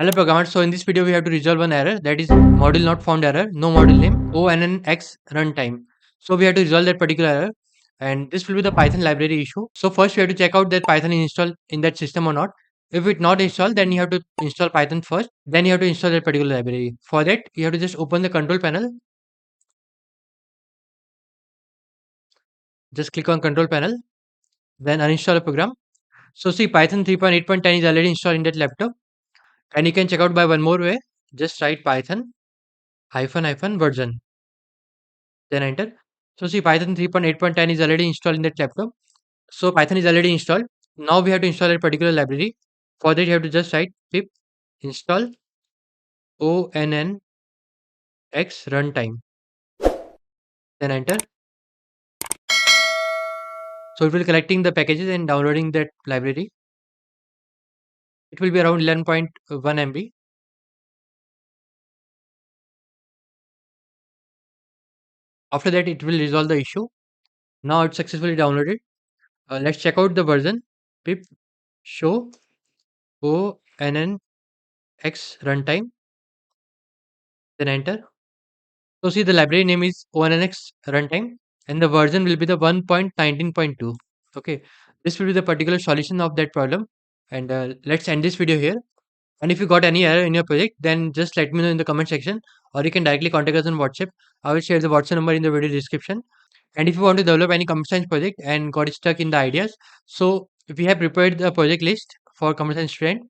Hello programmers, so in this video we have to resolve one error, that is module not found error, no module name, ONNX runtime. So we have to resolve that particular error, and this will be the Python library issue. So first we have to check out that Python is installed in that system or not. If it's not installed, then you have to install Python first, then you have to install that particular library. For that you have to just open the control panel, just click on control panel, then uninstall a program. So see, Python 3.8.10 is already installed in that laptop, and you can check out by one more way. Just write Python version, then enter. So see, Python 3.8.10 is already installed in that laptop. So Python is already installed. Now we have to install a particular library. For that you have to just write pip install ONNX runtime, then enter. So it will collecting the packages and downloading that library. It will be around 11.1 MB. After that it will resolve the issue. Now it's successfully downloaded. Let's check out the version. Pip show ONNX runtime, then enter. So see, the library name is ONNX Runtime, and the version will be the 1.19.2. Okay, this will be the particular solution of that problem. And let's end this video here. And if you got any error in your project, then just let me know in the comment section, or you can directly contact us on WhatsApp. I will share the WhatsApp number in the video description. And if you want to develop any computer science project and got stuck in the ideas, so we have prepared the project list for computer science student.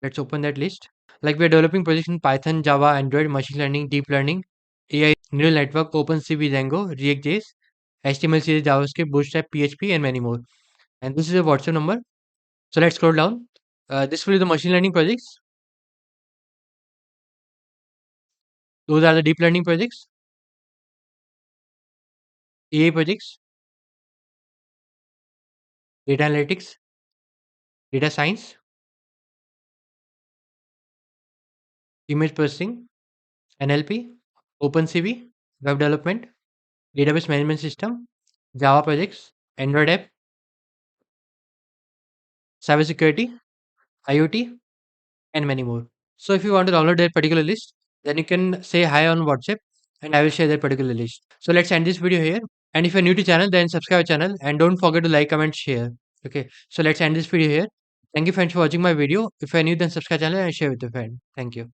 Let's open that list. Like, we are developing projects in Python, Java, Android, machine learning, deep learning, AI, neural network, OpenCV, Django, React.js, HTML, CSS, JavaScript, Bootstrap, PHP, and many more. And this is a WhatsApp number. So let's scroll down. This will be the machine learning projects. Those are the deep learning projects, AI projects, data analytics, data science, image processing, NLP, OpenCV, web development, database management system, Java projects, Android app, cybersecurity, IoT, and many more. So if you want to download that particular list, then you can say hi on WhatsApp and I will share that particular list. So let's end this video here. And if you're new to channel, then subscribe our channel and don't forget to like, comment, share. Okay. So let's end this video here. Thank you friends for watching my video. If you're new, then subscribe channel and share with your friend. Thank you.